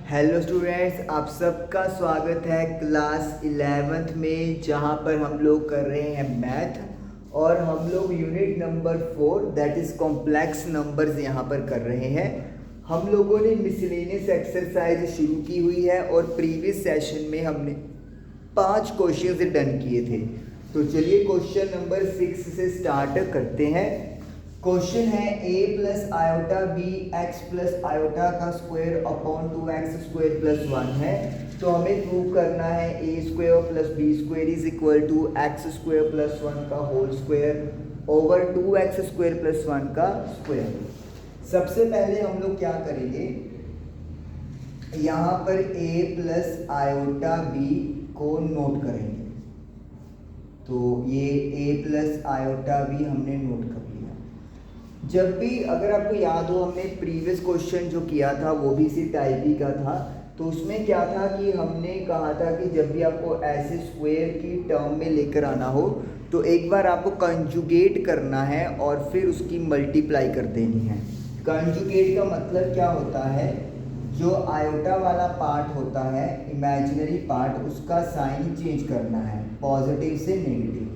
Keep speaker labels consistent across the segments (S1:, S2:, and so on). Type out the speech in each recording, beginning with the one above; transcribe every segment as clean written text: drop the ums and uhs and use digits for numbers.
S1: Hello students, आप सबका स्वागत है क्लास 11th में, जहां पर हम लोग कर रहे हैं मैथ और हम लोग unit number 4 that is complex numbers यहां पर कर रहे हैं। हम लोगों ने मिसलेनियस एक्सरसाइज शुरू की हुई है और प्रीवियस सेशन में हमने 5 क्वेश्चंस डन किए थे। तो चलिए क्वेश्चन नंबर 6 से स्टार्ट करते हैं। क्वेश्चन है a plus iota B X plus iota का square upon 2x square plus 1 है। तो हमें प्रूव करना है a square plus B square is equal to X square plus 1 का whole square over 2x square plus 1 का square. सबसे पहले हम लोग क्या करेंगे, यहाँ पर a प्लस आयोटा b को नोट करेंगे। तो ये a प्लस आयोटा b हमने नोट कर लिया। जब भी अगर आपको याद हो, हमने प्रीवियस क्वेश्चन जो किया था वो भी इसी टाइप ही का था। तो उसमें क्या था कि हमने कहा था कि जब भी आपको ऐसे स्क्वायर की टर्म में लेकर आना हो तो एक बार आपको कंजुगेट करना है और फिर उसकी मल्टीप्लाई कर देनी है। कंजुगेट का मतलब क्या होता है, जो आयोटा वाला पार्ट होता है इमेजिनरी पार्ट, उसका साइन चेंज करना है पॉजिटिव से नेगेटिव।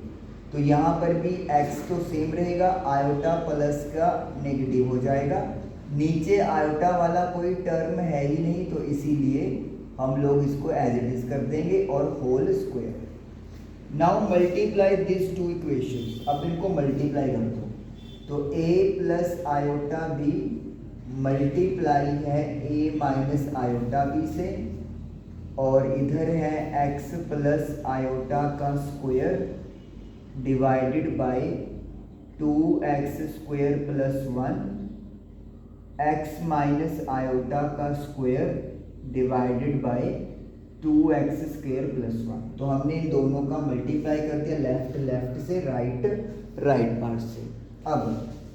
S1: तो यहाँ पर भी x तो सेम रहेगा, आयोटा प्लस का नेगेटिव हो जाएगा। नीचे आयोटा वाला कोई टर्म है ही नहीं, तो इसीलिए हम लोग इसको एज इट इज कर देंगे और whole square. Now multiply this two equations. अब इनको मल्टीप्लाई कर दो। तो a plus iota b multiply है a माइनस आयोटा b से, और इधर है x प्लस आयोटा का square divided by 2x square plus 1 x minus iota का square divided by 2x square plus 1। तो हमने इन दोनों का मल्टीप्लाई कर दिया, लेफ्ट लेफ्ट से राइट राइट पार्ट से। अब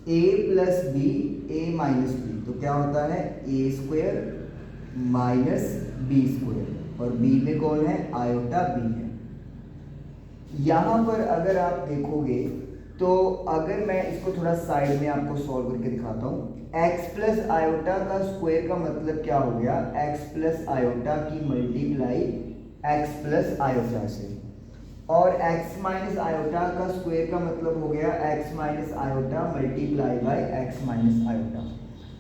S1: a plus B a minus B, तो क्या होता है a square minus B square, और b में कौन है, आयोटा b है। यहाँ पर अगर आप देखोगे तो अगर मैं इसको थोड़ा साइड में आपको सॉल्व करके दिखाता हूँ, x प्लस आयोटा का स्क्वायर का मतलब क्या हो गया, x प्लस आयोटा की मल्टीप्लाई x प्लस आयोटा से, और x माइनस आयोटा का स्क्वायर का मतलब हो गया x minus iota multiply by x minus iota.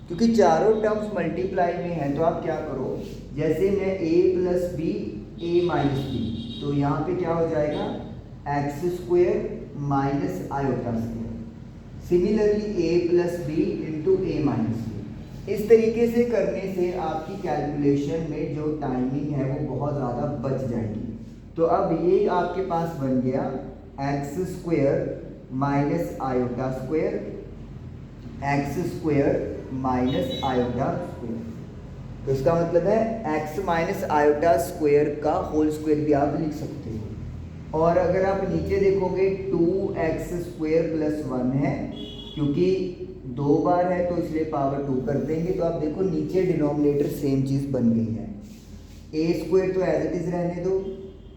S1: क्योंकि चारों टर्म्स मल्टीप्लाई में है तो आप क्या करो, जैसे मैं a plus B a minus B, तो यहाँ पे क्या हो जाएगा X square minus iota square. Similarly a plus B into A minus B. इस तरीके से करने से आपकी कैलकुलेशन में जो टाइमिंग है वो बहुत ज़्यादा बच जाएगी। तो अब ये आपके पास बन गया x square minus iota square, X square minus iota square. तो इसका मतलब है एक्स माइनस आयोटा स्क्वायर का होल स्क्वायर भी आप लिख सकते हो। और अगर आप नीचे देखोगे 2x स्क्वायर प्लस 1 है, क्योंकि 2 बार है तो इसलिए पावर 2 कर देंगे। तो आप देखो नीचे डिनोमिनेटर सेम चीज़ बन गई है, a स्क्वायर तो एज इट इज रहने दो,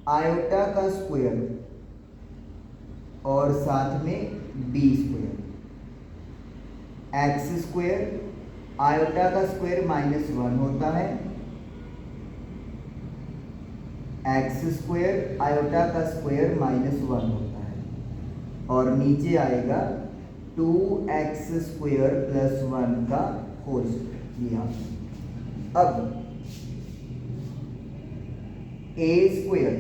S1: आयोटा का स्क्वायर और साथ में b square, X square iota का स्क्वायर माइनस 1 होता है, एक्स स्क्वायर आयोटा का स्क्वायर माइनस 1 होता है, और नीचे आएगा 2x स्क्वायर प्लस 1 का होल स्क्वायर। यहाँ अब a स्क्वायर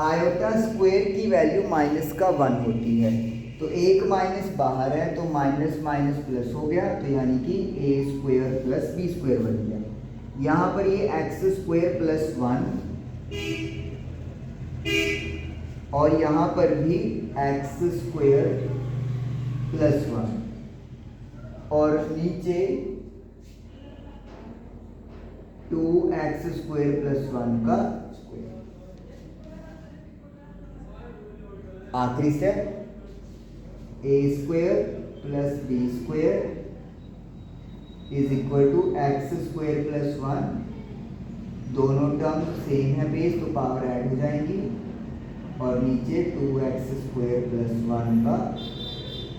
S1: आयोटा स्क्वायर की वैल्यू माइनस का 1 होती है, तो एक माइनस बाहर है तो माइनस माइनस प्लस हो गया, तो यानी कि a square plus b square बन गया। यहाँ पर ये एक्स स्क्वायर प्लस 1 और यहाँ पर भी एक्स स्क्वायर प्लस 1, और नीचे 2x स्क्वायर प्लस 1 का स्क्वायर। आखिरी step a square plus b square is equal to X square plus 1। दोनों टर्म सेम है बेस, तो पावर ऐड हो जाएंगी, और नीचे 2x स्क्वायर प्लस 1 का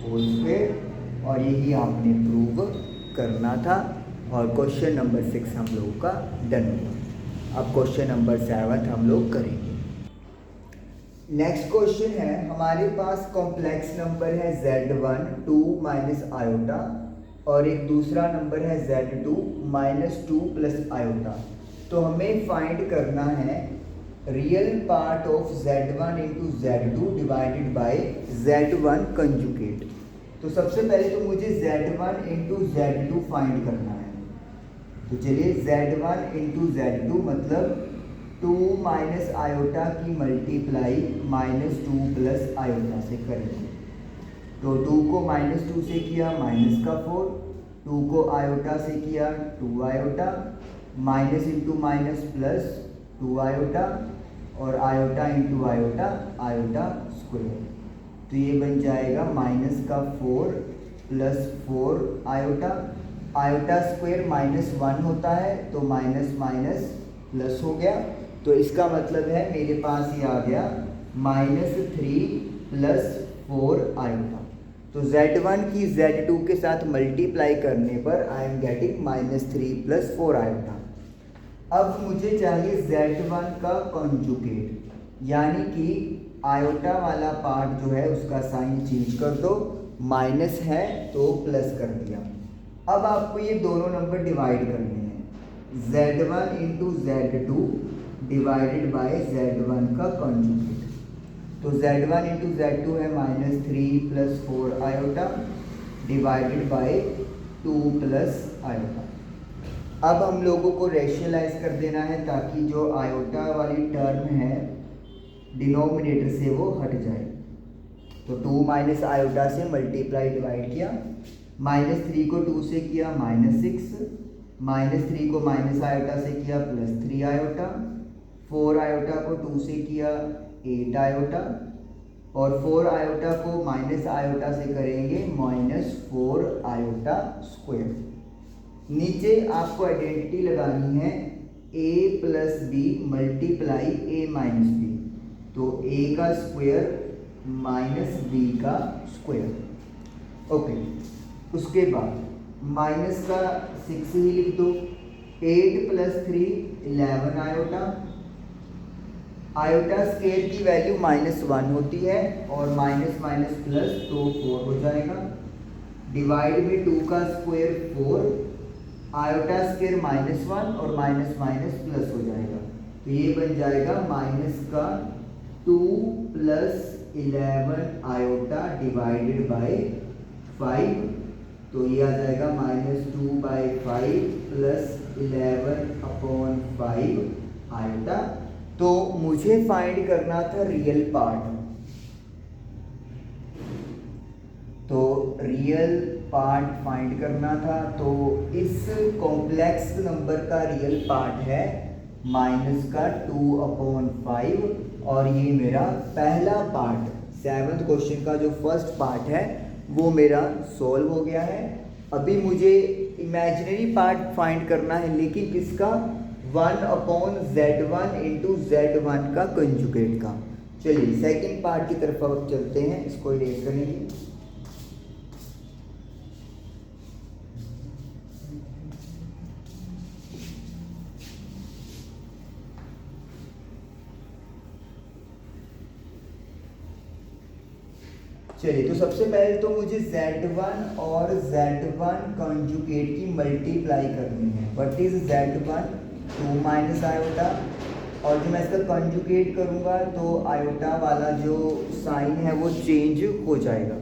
S1: होल स्क्वायर। और यही आपने प्रूव करना था। और क्वेश्चन नंबर 6 हम लोगों का डन हुआ। अब क्वेश्चन नंबर 7 हम लोग करेंगे। नेक्स्ट क्वेश्चन है, हमारे पास कॉम्प्लेक्स नंबर है Z1 2 माइनस आयोटा और एक दूसरा नंबर है Z2 माइनस 2 प्लस आयोटा। तो हमें फाइंड करना है real part of Z1 into Z2 divided by Z1 conjugate. तो सबसे पहले तो मुझे Z1 इंटू Z2 फाइंड करना है। तो चलिए Z1 इंटू Z2 मतलब 2 माइनस आयोटा की मल्टीप्लाई माइनस 2 प्लस आयोटा से करेंगे। तो 2 को माइनस 2 से किया माइनस का 4, 2 को आयोटा से किया 2 iota, minus into minus plus 2 iota और iota into iota iota square. तो ये बन जाएगा माइनस का 4 plus 4 iota, iota square minus 1 होता है तो माइनस माइनस प्लस हो गया। तो इसका मतलब है मेरे पास ये आ गया माइनस 3 प्लस 4 आयोटा। तो Z1 की Z2 के साथ मल्टीप्लाई करने पर I am getting minus 3 plus 4 iota. अब मुझे चाहिए Z1 का कॉन्जुगेट, यानी कि आयोटा वाला पार्ट जो है उसका साइन चेंज कर दो, माइनस है तो प्लस कर दिया। अब आपको ये दोनों नंबर डिवाइड करने हैं, Z1 into Z2 divided by Z1 का कॉन्जुगेट। तो Z1 इंटू Z2 है minus 3 plus 4 iota divided by 2 plus iota. अब हम लोगों को रेशनलाइज कर देना है ताकि जो आयोटा वाली टर्म है डिनोमिनेटर से वो हट जाए। तो 2 माइनस आयोटा से मल्टीप्लाई डिवाइड किया, माइनस 3 को 2 से किया माइनस 6, माइनस 3 को माइनस आयोटा से किया प्लस 3 आयोटा, 4 आयोटा को 2 से किया 8 आयोटा और 4 आयोटा को माइनस आयोटा से करेंगे माइनस 4 आयोटा स्क्वायर। नीचे आपको आइडेंटिटी लगानी है a plus B multiply a minus B. तो a का स्क्वायर माइनस b का स्क्वायर। ओके, उसके बाद माइनस का 6 ही लिख दो, 8 प्लस 3 11 आयोटा। आयोटा स्क्वायर की वैल्यू माइनस 1 होती है और माइनस माइनस प्लस तो 4 हो जाएगा। डिवाइड में 2 का स्क्वायर 4, आयोटा स्क्वायर माइनस 1 और माइनस माइनस प्लस हो जाएगा। तो ये बन जाएगा माइनस का 2 प्लस 11 आयोटा डिवाइडेड बाय 5। तो ये आ जाएगा माइनस 2/5 प्लस 11 अपॉन 5 आयोटा। तो मुझे फाइंड करना था रियल पार्ट। तो रियल पार्ट फाइंड करना था। तो इस कॉम्प्लेक्स नंबर का रियल पार्ट है माइनस का 2/5 और ये मेरा पहला पार्ट 7th क्वेश्चन का जो फर्स्ट पार्ट है वो मेरा सॉल्व हो गया है। अभी मुझे इमेजिनरी पार्ट फाइंड करना है, लेकिन किसका? 1/Z1 इंटू Z1 का कंजुगेट का। चलिए सेकंड पार्ट की तरफ अब चलते हैं, इसको इरेज करेंगे। चलिए, तो सबसे पहले तो मुझे Z1 और Z1 कंजुगेट की मल्टीप्लाई करनी है। What is Z1? 2 minus iota, और जब मैं इसका कंजुगेट करूंगा तो आयोटा वाला जो साइन है वो चेंज हो जाएगा।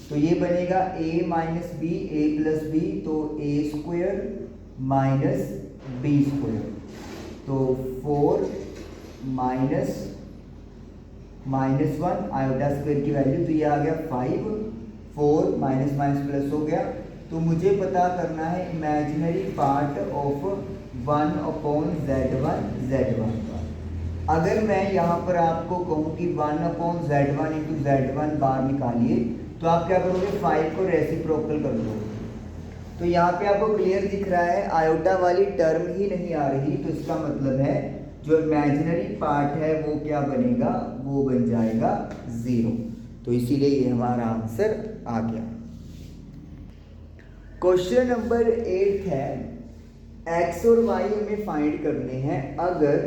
S1: तो ये बनेगा a minus B, a plus B, तो a square minus B square. तो 4 माइनस -1 आयोटा स्क्वायर की वैल्यू, तो ये आ गया 5, 4 माइनस माइनस प्लस हो गया। तो मुझे पता करना है इमेजिनरी पार्ट ऑफ 1/Z1 का। अगर मैं यहाँ पर आपको कहूँ कि 1/Z1 इंटू Z1 बार निकालिए, तो आप क्या करोगे? 5 को रेसिप्रोकल कर दो। तो यहाँ पे आपको क्लियर दिख रहा है आयोटा वाली टर्म ही नहीं आ रही, तो इसका मतलब है जो इमेजिनरी पार्ट है वो क्या बनेगा? वो बन जाएगा 0। तो इसीलिए ये हमारा आंसर आ गया। क्वेश्चन नंबर 8 है x और y हमें फाइंड करने हैं अगर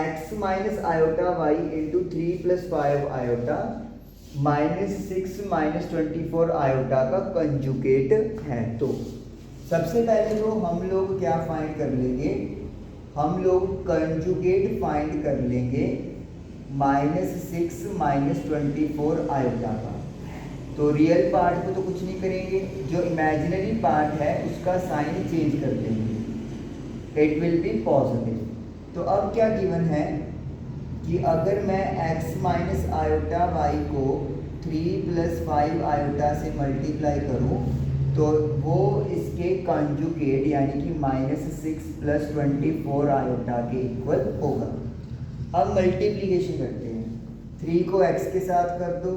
S1: x minus iota Y into 3 plus 5 iota minus 6 minus 24 iota का कंजुगेट है। तो सबसे पहले तो हम लोग क्या फाइंड कर लेंगे, हम लोग कंजुगेट फाइंड कर लेंगे -6 माइनस 24 आयोटा का। तो रियल पार्ट को तो कुछ नहीं करेंगे, जो इमेजिनरी पार्ट है उसका साइन चेंज कर देंगे, इट विल बी पॉजिटिव। तो अब क्या गिवन है कि अगर मैं x माइनस आयोटा वाई को 3 प्लस 5 आयोटा से मल्टीप्लाई करूं तो वो इसके कंजुगेट यानी कि -6 प्लस 24 आयोटा के इक्वल होगा। अब मल्टीप्लिकेशन करते हैं, 3 को x के साथ कर दो,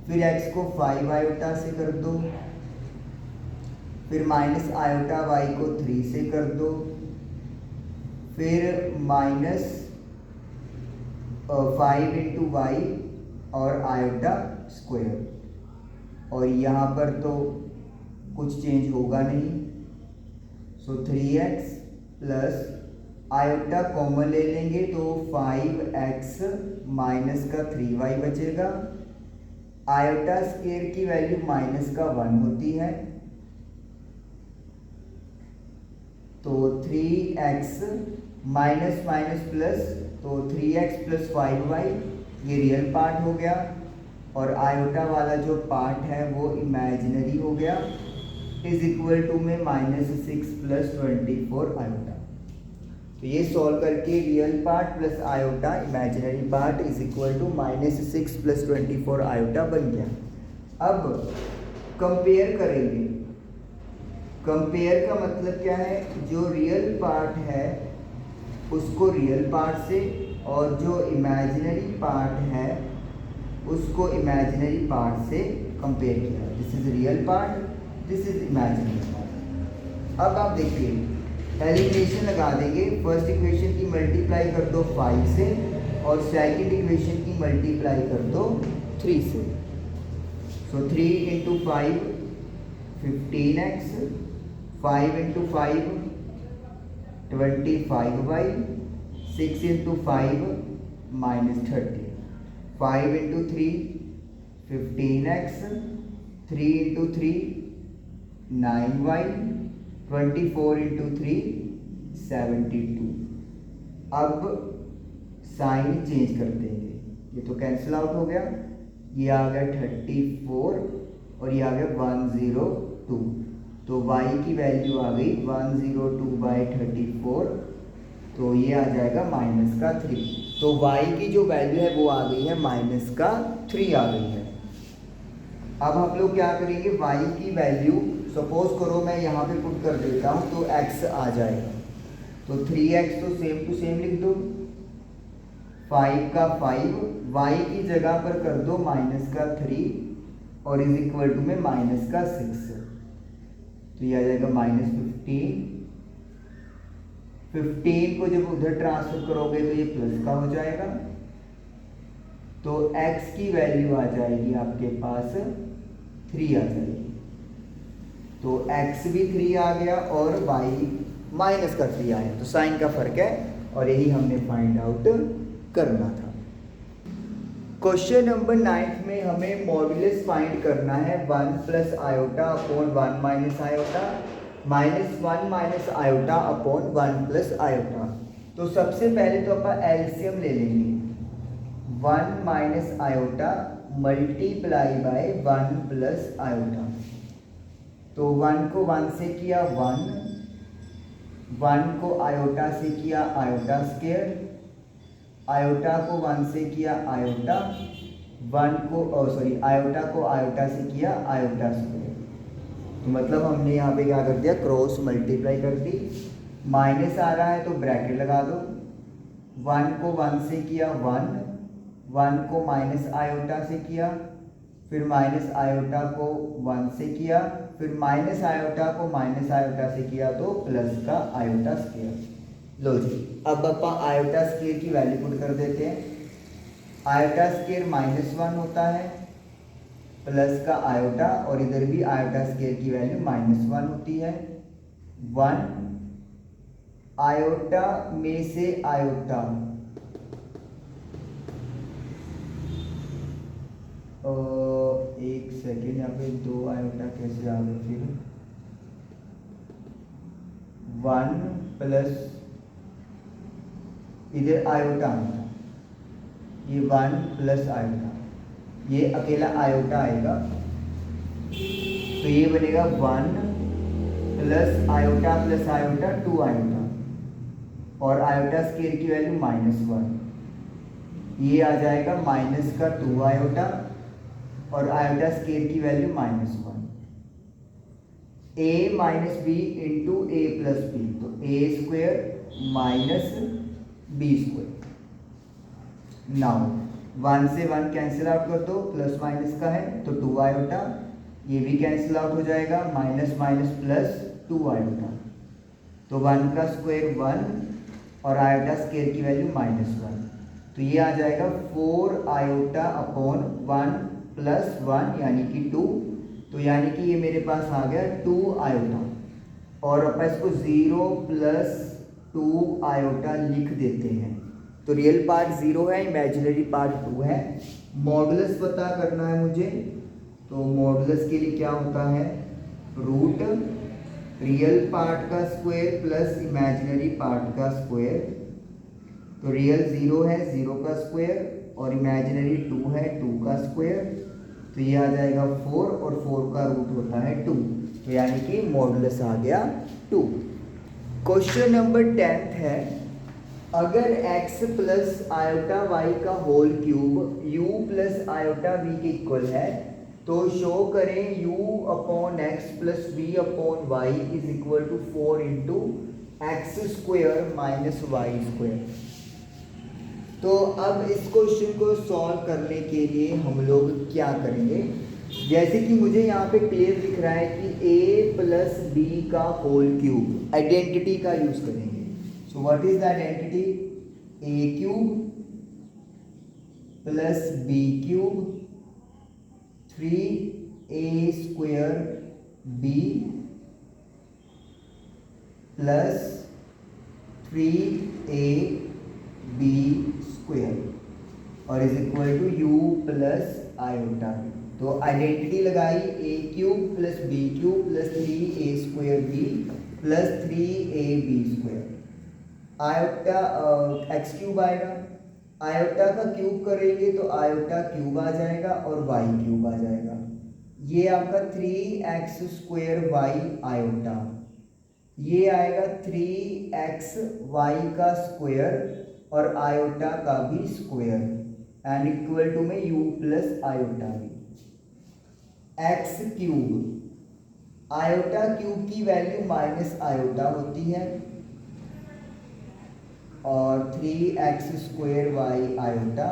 S1: फिर x को 5 आयोटा से कर दो, फिर माइनस आयोटा y को 3 से कर दो, फिर माइनस 5 इंटू वाई और आयोटा स्क्वायर, और यहाँ पर तो कुछ चेंज होगा नहीं। सो 3x प्लस आयोटा कॉमन ले लेंगे तो 5x माइनस का 3y बचेगा। आयोटा स्क्वायर की वैल्यू माइनस का 1 होती है, तो 3x माइनस माइनस प्लस, तो 3x प्लस 5y ये रियल पार्ट हो गया, और आयोटा वाला जो पार्ट है वो इमेजिनरी हो गया, इज इक्वल टू में -6 प्लस 24 आयोटा। तो ये सॉल्व करके real part plus iota imaginary part is equal to -6 plus 24 iota बन गया। अब कंपेयर करेंगे, कंपेयर का मतलब क्या है, जो रियल पार्ट है उसको रियल पार्ट से और जो इमेजिनरी पार्ट है उसको इमेजिनरी पार्ट से कंपेयर किया। This is real part, this is imaginary part. अब आप देखिए एलिमिनेशन लगा देंगे, फर्स्ट इक्वेशन की मल्टीप्लाई कर दो 5 से और सेकंड इक्वेशन की मल्टीप्लाई कर दो 3 से। सो 3 into 5 15x, 5 into 5 25y, 6 into 5 -30, 5 into 3 15x, 3 into 3 9y, 24 into 3 72। अब साइन चेंज कर देंगे, ये तो कैंसिल आउट हो गया, ये आ गया 34 और ये आ गया 102, तो y की वैल्यू आ गई 102/34, तो ये आ जाएगा -3। तो y की जो वैल्यू है वो आ गई है -3 आ गई है। अब हम लोग क्या करेंगे, y की वैल्यू सपोज करो मैं यहाँ पे पुट कर देता हूँ तो x आ जाएगा, तो 3x तो सेम टू सेम लिख दो, 5 का 5, y की जगह पर कर दो -3 और इज इक्वल टू में -6, तो ये आ जाएगा -15। 15 को जब उधर ट्रांसफर करोगे तो ये प्लस का हो जाएगा, तो x की वैल्यू आ जाएगी आपके पास 3 आ जाएगी, तो x भी 3 आ गया और y माइनस का 3 आया, तो साइन का फर्क है और यही हमने फाइंड आउट करना था। क्वेश्चन नंबर 9 में हमें मॉड्यूलस फाइंड करना है 1 plus iota upon 1 minus iota -1 minus iota upon 1 plus iota. तो सबसे पहले तो अपन एलसीएम ले लेंगे, 1 minus iota multiply by 1 plus iota, तो 1 को 1 से किया 1, 1 को आयोटा से किया आयोटा स्क्वायर, आयोटा को 1 से किया आयोटा, 1 को आयोटा को आयोटा से किया आयोटा स्क्वायर। तो मतलब हमने यहाँ पे क्या कर दिया, क्रॉस मल्टीप्लाई कर दी, माइनस आ रहा है तो ब्रैकेट लगा दो, 1 को 1 से किया 1, 1 को माइनस आयोटा से किया, फिर माइनस आयोटा को 1 से किया, फिर माइनस आयोटा को माइनस आयोटा से किया तो प्लस का आयोटा स्क्वायर। लो जी, अब अपन आयोटा स्क्वायर की वैल्यू पुट कर देते हैं। आयोटा स्क्वायर -1 होता है, प्लस का आयोटा, और इधर भी आयोटा स्केयर की वैल्यू -1 होती है। 1 आयोटा में से आयोटा एक सेकेंड, यहाँ पे 2 आयोटा कैसे आ गए फिर? 1 प्लस इधर आयोटा आएगा, ये 1 प्लस आयोटा, ये अकेला आयोटा आएगा, तो ये बनेगा 1 प्लस आयोटा 2 आयोटा, और आयोटा स्केयर की वैल्यू -1, ये आ जाएगा माइनस का 2 आयोटा, और आयोटा स्केयर की value -1। a minus b into a plus B, तो a square minus b square. Now 1 से 1 कैंसिल आउट कर दो, प्लस माइनस का है तो 2 आयोटा, ये भी कैंसिल आउट हो जाएगा, माइनस माइनस प्लस 2 आयोटा, तो 1 का स्क्वायर 1 और आयोटा स्केयर की वैल्यू -1, तो ये आ जाएगा 4 आयोटा अपॉन 1 प्लस 1 यानी कि 2, तो यानी कि ये मेरे पास आ गया 2 आयोटा, और अपन इसको 0 प्लस 2 आयोटा लिख देते हैं। तो रियल पार्ट 0 है, इमेजिनरी पार्ट 2 है। मॉडुलस पता करना है मुझे, तो मॉडुलस के लिए क्या होता है? रूट रियल पार्ट का स्क्वायर प्लस इमेजिनरी पार्ट का स्क्वायर। तो रियल 0 है, 0 का स्क्वायर, और इमेजिनरी 2 है, 2 का स्क्वायर, तो ये आ जाएगा 4, और 4 का रूट होता है 2, तो यानी कि मॉडुलस आ गया 2। क्वेश्चन नंबर 10 है, अगर x प्लस आयोटा वाई का whole cube u plus iota v के इक्वल है, तो शो करें u upon X plus v upon Y is equal to 4 into X square minus Y square. तो अब इस क्वेश्चन को सॉल्व करने के लिए हम लोग क्या करेंगे? जैसे कि मुझे यहाँ पे क्लियर दिख रहा है कि a प्लस बी का होल क्यूब, आइडेंटिटी का यूज करेंगे। So what is the identity? a cube plus b cube 3a square b plus 3a b square और is equal to u plus iota. तो identity लगाई, a cube plus b cube plus 3a square b plus 3ab square. Iota x cube आएगा, iota का cube करेंगे तो iota cube आ जाएगा और y क्यूब आ जाएगा। ये आपका 3x स्क्वेयर y आयोटा, ये आएगा 3x y का स्क्वायर और आयोटा का भी स्क्वायर एंड इक्वल टू में u प्लस आयोटा भी। x क्यूब, आयोटा क्यूब की वैल्यू माइनस आयोटा होती है और 3x square y iota,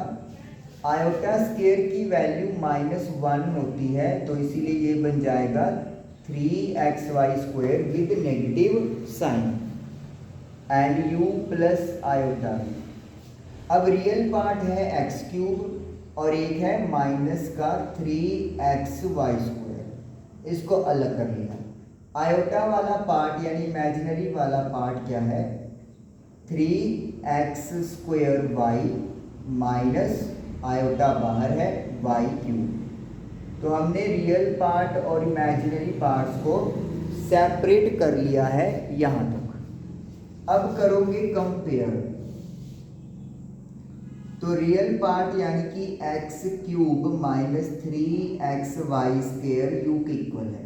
S1: iota square की वैल्यू -1 होती है, तो इसीलिए ये बन जाएगा 3xy square with negative sign and u plus iota. अब रियल पार्ट है x क्यूब और एक है माइनस का 3xy स्क्वेयर, इसको अलग कर लिया। आयोटा वाला पार्ट यानी इमेजिनरी वाला पार्ट क्या है? 3x square y minus iota बाहर है y क्यूब। तो हमने रियल पार्ट और इमेजिनरी पार्ट्स को सेपरेट कर लिया है यहाँ तक। अब करोगे कंपेयर, तो रियल पार्ट यानी कि x cube minus 3xy square u के इक्वल है।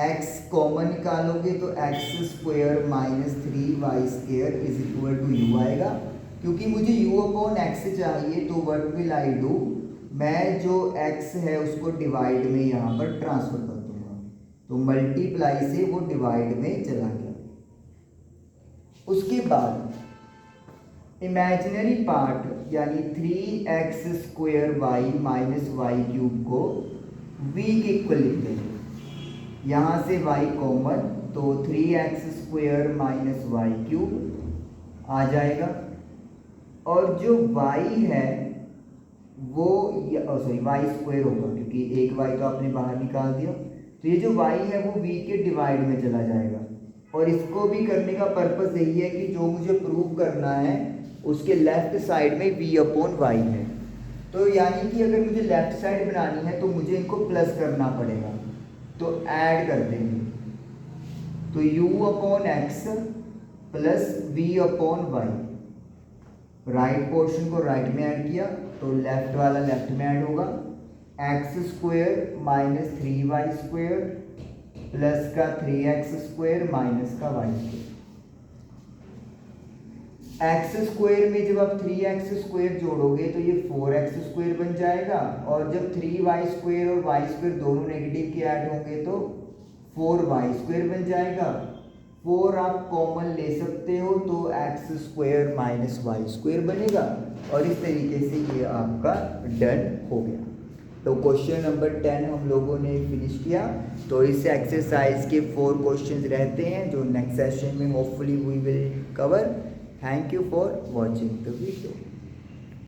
S1: x कॉमन निकालोगे तो x square minus 3y square is equal to u आएगा। क्योंकि मुझे u अपॉन x चाहिए तो व्हाट विल आई डू, मैं जो x है उसको डिवाइड में यहाँ पर ट्रांसफर कर दूंगा, तो मल्टीप्लाई से वो डिवाइड में चला गया। उसके बाद इमेजिनरी पार्ट यानी 3x square y minus y cube को v के इक्वल लिखते हैं। यहाँ से y कॉमन, तो 3x square minus y cube आ जाएगा और जो y है वो सॉरी वाई स्क्वायर होगा, क्योंकि एक वाई तो आपने बाहर निकाल दिया। तो ये जो वाई है वो वी के डिवाइड में चला जाएगा। और इसको भी करने का पर्पस यही है कि जो मुझे प्रूव करना है उसके लेफ्ट साइड में वी अपॉन वाई है। तो यानी कि अगर मुझे लेफ्ट साइड बनानी है तो मुझे इनको प्लस करना पड़ेगा, तो ऐड कर देंगे। तो u upon X plus V upon Y, right portion को राइट में ऐड किया तो लेफ्ट वाला लेफ्ट में ऐड होगा। X square minus 3y square plus का 3x स्क्वायर माइनस का y स्क्वायर। एक्स स्क्वायर में जब आप 3x स्क्वायर जोड़ोगे तो ये 4x स्क्वायर बन जाएगा, और जब 3y स्क्वायर और y स्क्वायर दोनों नेगेटिव के ऐड होंगे तो 4y स्क्वायर बन जाएगा। 4 आप कॉमन ले सकते हो तो X square minus Y square बनेगा, और इस तरीके से ये आपका डन हो गया। तो क्वेश्चन नंबर 10 हम लोगों ने फिनिश किया। तो इस एक्सरसाइज के 4 क्वेश्चंस रहते हैं जो नेक्स्ट सेशन में hopefully we will cover. Thank you for watching the video.